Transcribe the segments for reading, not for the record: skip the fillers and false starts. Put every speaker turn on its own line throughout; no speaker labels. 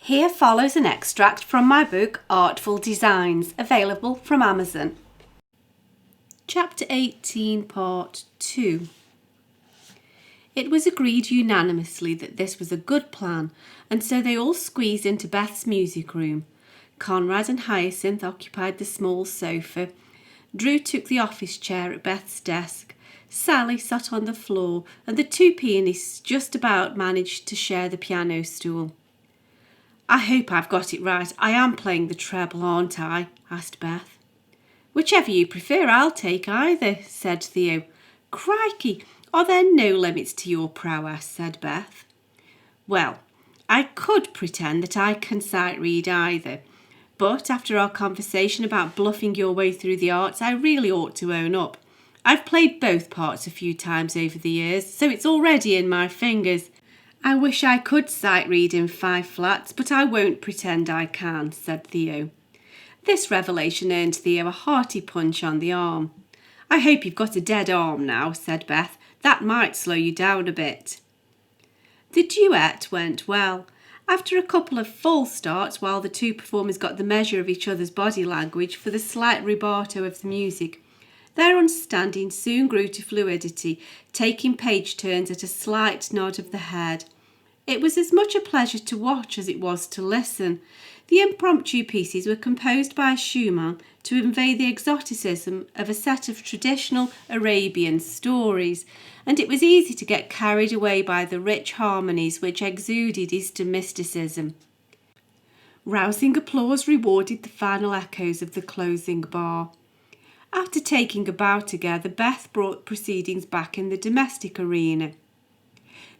Here follows an extract from my book Artful Designs, available from Amazon. Chapter 18, Part 2. It was agreed unanimously that this was a good plan, and so they all squeezed into Beth's music room. Conrad and Hyacinth occupied the small sofa. Drew took the office chair at Beth's desk. Sally sat on the floor, and the two pianists just about managed to share the piano stool. "I hope I've got it right. I am playing the treble, aren't I?" asked Beth. "Whichever you prefer, I'll take either," said Theo. "Crikey, are there no limits to your prowess?" said Beth. "Well, I could pretend that I can sight read either, but after our conversation about bluffing your way through the arts, I really ought to own up. I've played both parts a few times over the years, so it's already in my fingers. I wish I could sight read in 5 flats, but I won't pretend I can," said Theo. This revelation earned Theo a hearty punch on the arm. "I hope you've got a dead arm now," said Beth. "That might slow you down a bit." The duet went well. After a couple of false starts while the two performers got the measure of each other's body language for the slight rubato of the music, their understanding soon grew to fluidity, taking page turns at a slight nod of the head. It was as much a pleasure to watch as it was to listen. The impromptu pieces were composed by Schumann to convey the exoticism of a set of traditional Arabian stories, and it was easy to get carried away by the rich harmonies which exuded Eastern mysticism. Rousing applause rewarded the final echoes of the closing bar. After taking a bow together, Beth brought proceedings back in the domestic arena.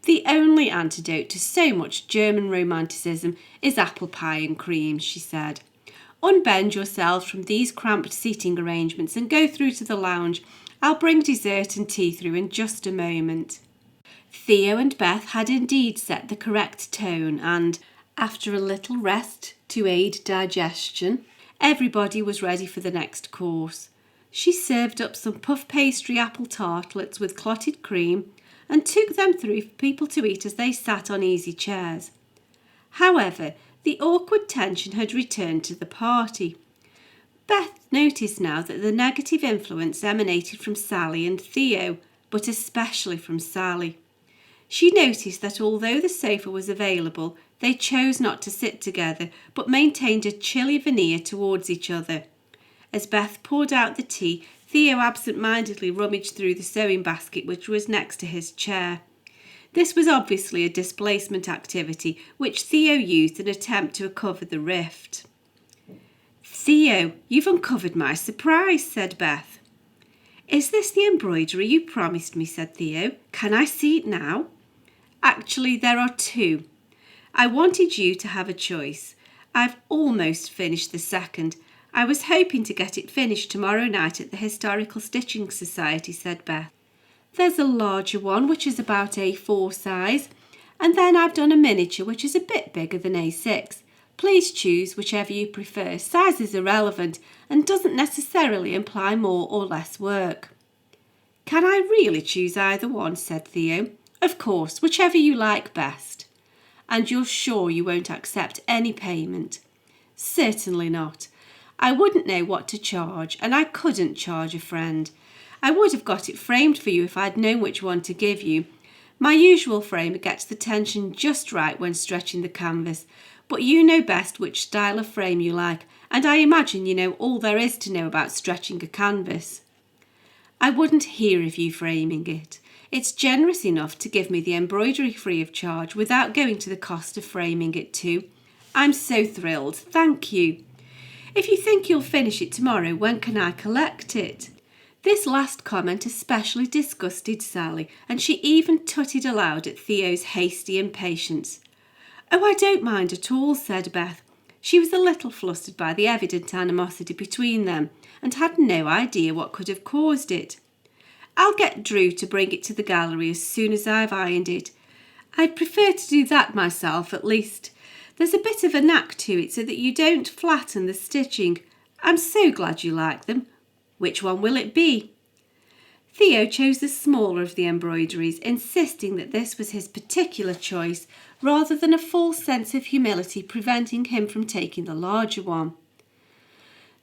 "The only antidote to so much German romanticism is apple pie and cream," she said. "Unbend yourselves from these cramped seating arrangements and go through to the lounge. I'll bring dessert and tea through in just a moment." Theo and Beth had indeed set the correct tone, and, after a little rest to aid digestion, everybody was ready for the next course. She served up some puff pastry apple tartlets with clotted cream, and took them through for people to eat as they sat on easy chairs. However, the awkward tension had returned to the party. Beth noticed now that the negative influence emanated from Sally and Theo, but especially from Sally. She noticed that although the sofa was available, they chose not to sit together, but maintained a chilly veneer towards each other. As Beth poured out the tea, Theo absent-mindedly rummaged through the sewing basket which was next to his chair. This was obviously a displacement activity, which Theo used in an attempt to cover the rift. "Theo, you've uncovered my surprise," said Beth. "Is this the embroidery you promised me?" said Theo. "Can I see it now?" "Actually, there are 2. I wanted you to have a choice. I've almost finished the second. I was hoping to get it finished tomorrow night at the Historical Stitching Society," said Beth. "There's a larger one which is about A4 size, and then I've done a miniature which is a bit bigger than A6. Please choose whichever you prefer. Size is irrelevant and doesn't necessarily imply more or less work." "Can I really choose either one?" said Theo. "Of course, whichever you like best." "And you're sure you won't accept any payment?" "Certainly not. I wouldn't know what to charge, and I couldn't charge a friend. I would have got it framed for you if I'd known which one to give you. My usual framer gets the tension just right when stretching the canvas, but you know best which style of frame you like, and I imagine you know all there is to know about stretching a canvas." "I wouldn't hear of you framing it. It's generous enough to give me the embroidery free of charge without going to the cost of framing it too. I'm so thrilled. Thank you. If you think you'll finish it tomorrow, when can I collect it?" This last comment especially disgusted Sally, and she even tutted aloud at Theo's hasty impatience. "Oh, I don't mind at all," said Beth. She was a little flustered by the evident animosity between them, and had no idea what could have caused it. "I'll get Drew to bring it to the gallery as soon as I've ironed it. I'd prefer to do that myself, at least. There's a bit of a knack to it so that you don't flatten the stitching. I'm so glad you like them. Which one will it be?" Theo chose the smaller of the embroideries, insisting that this was his particular choice rather than a false sense of humility preventing him from taking the larger one.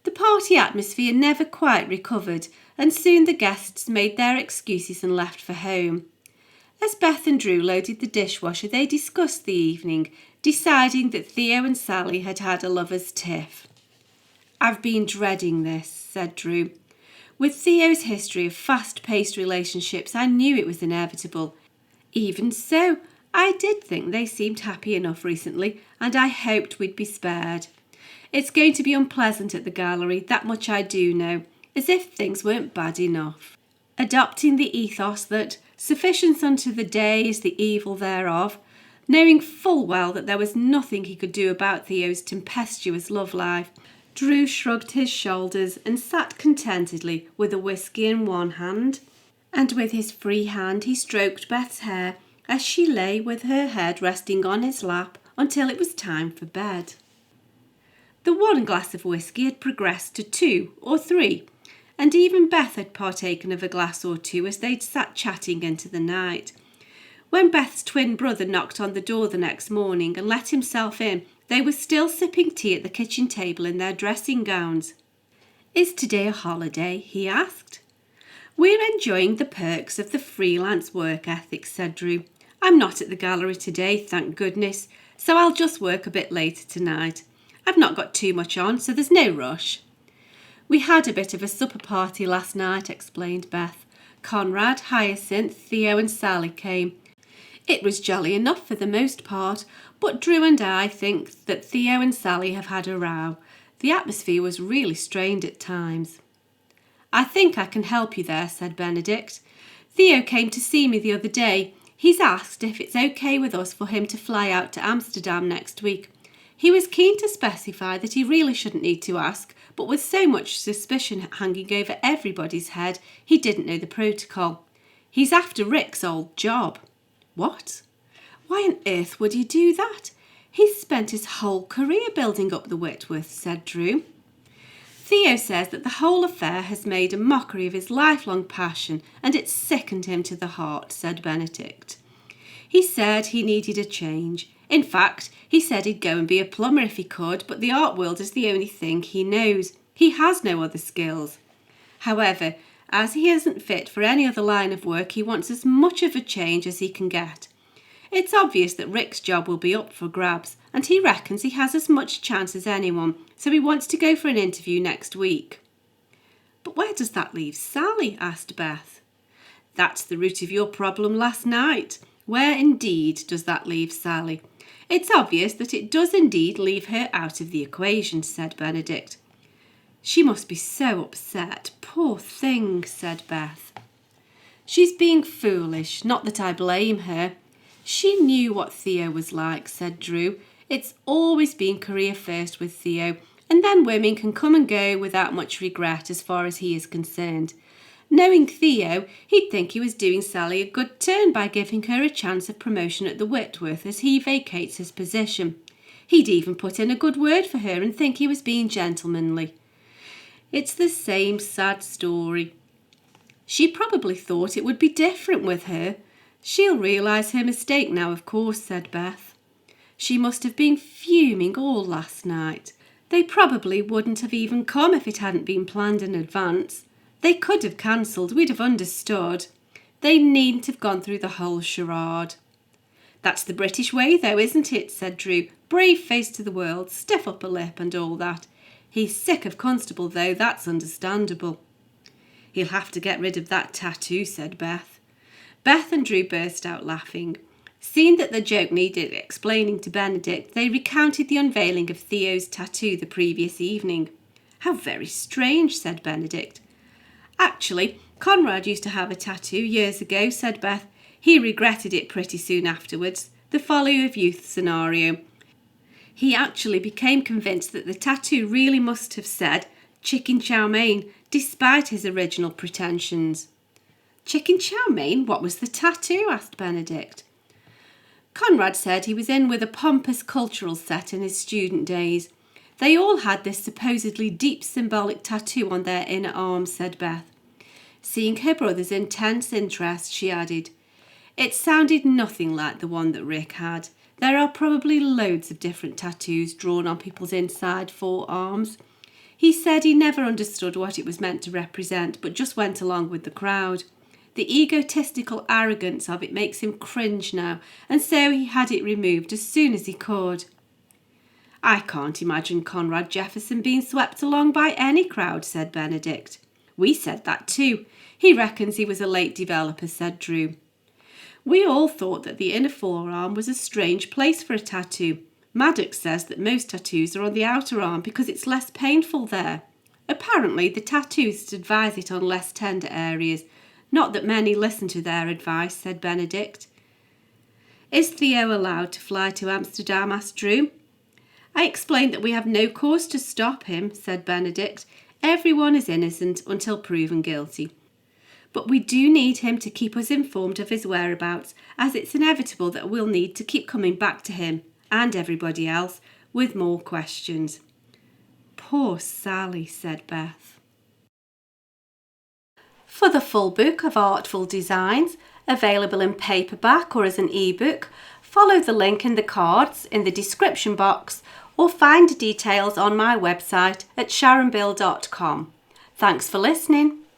The party atmosphere never quite recovered, and soon the guests made their excuses and left for home. As Beth and Drew loaded the dishwasher, they discussed the evening, deciding that Theo and Sally had had a lover's tiff. "I've been dreading this," said Drew. "With Theo's history of fast-paced relationships, I knew it was inevitable. Even so, I did think they seemed happy enough recently, and I hoped we'd be spared. It's going to be unpleasant at the gallery, that much I do know, as if things weren't bad enough." Adopting the ethos that sufficient unto the day is the evil thereof, knowing full well that there was nothing he could do about Theo's tempestuous love life, Drew shrugged his shoulders and sat contentedly with a whisky in one hand, and with his free hand he stroked Beth's hair as she lay with her head resting on his lap until it was time for bed. The one glass of whisky had progressed to 2 or 3, and even Beth had partaken of a glass or two as they'd sat chatting into the night. When Beth's twin brother knocked on the door the next morning and let himself in, they were still sipping tea at the kitchen table in their dressing gowns. "Is today a holiday?" he asked. "We're enjoying the perks of the freelance work ethic," said Drew. "I'm not at the gallery today, thank goodness, so I'll just work a bit later tonight. I've not got too much on, so there's no rush." "We had a bit of a supper party last night," explained Beth. "Conrad, Hyacinth, Theo and Sally came. It was jolly enough for the most part, but Drew and I think that Theo and Sally have had a row. The atmosphere was really strained at times." "I think I can help you there," said Benedict. "Theo came to see me the other day. He's asked if it's okay with us for him to fly out to Amsterdam next week. He was keen to specify that he really shouldn't need to ask, but with so much suspicion hanging over everybody's head, he didn't know the protocol. He's after Rick's old job." "What? Why on earth would he do that? He's spent his whole career building up the Whitworth," said Drew. "Theo says that the whole affair has made a mockery of his lifelong passion, and it's sickened him to the heart," said Benedict. "He said he needed a change. In fact, he said he'd go and be a plumber if he could, but the art world is the only thing he knows. He has no other skills. However, as he isn't fit for any other line of work, he wants as much of a change as he can get. It's obvious that Rick's job will be up for grabs, and he reckons he has as much chance as anyone, so he wants to go for an interview next week." "But where does that leave Sally?" asked Beth. "That's the root of your problem last night. Where indeed does that leave Sally? It's obvious that it does indeed leave her out of the equation," said Benedict. "She must be so upset. Poor thing," said Beth. "She's being foolish, not that I blame her. She knew what Theo was like," said Drew. "It's always been career first with Theo, and then women can come and go without much regret as far as he is concerned. Knowing Theo, he'd think he was doing Sally a good turn by giving her a chance of promotion at the Whitworth as he vacates his position. He'd even put in a good word for her and think he was being gentlemanly. It's the same sad story. She probably thought it would be different with her. She'll realise her mistake now, of course," said Beth. "She must have been fuming all last night. They probably wouldn't have even come if it hadn't been planned in advance. They could have cancelled, we'd have understood. They needn't have gone through the whole charade." "That's the British way though, isn't it?" said Drew. "Brave face to the world, stiff upper lip and all that. He's sick of Constable though, that's understandable." "He'll have to get rid of that tattoo," said Beth. Beth and Drew burst out laughing. Seeing that the joke needed explaining to Benedict, they recounted the unveiling of Theo's tattoo the previous evening. "How very strange," said Benedict. "Actually, Conrad used to have a tattoo years ago," said Beth. "He regretted it pretty soon afterwards. The folly of youth scenario. He actually became convinced that the tattoo really must have said chicken chow mein, despite his original pretensions." "Chicken chow mein? What was the tattoo?" asked Benedict. "Conrad said he was in with a pompous cultural set in his student days. They all had this supposedly deep symbolic tattoo on their inner arms," said Beth. Seeing her brother's intense interest, she added, "It sounded nothing like the one that Rick had. There are probably loads of different tattoos drawn on people's inside forearms. He said he never understood what it was meant to represent, but just went along with the crowd. The egotistical arrogance of it makes him cringe now, and so he had it removed as soon as he could. I can't imagine Conrad Jefferson being swept along by any crowd, said Benedict. We said that too. He reckons he was a late developer, said Drew. We all thought that the inner forearm was a strange place for a tattoo. Maddox says that most tattoos are on the outer arm because it's less painful there. Apparently, the tattooists advise it on less tender areas. Not that many listen to their advice, said Benedict. Is Theo allowed to fly to Amsterdam, asked Drew. I explained that we have no cause to stop him, said Benedict. Everyone is innocent until proven guilty. But we do need him to keep us informed of his whereabouts, as it's inevitable that we'll need to keep coming back to him, and everybody else, with more questions. Poor Sally, said Beth. For the full book of Artful Designs, available in paperback or as an ebook, follow the link in the cards in the description box or find details on my website at sharonbill.com. Thanks for listening.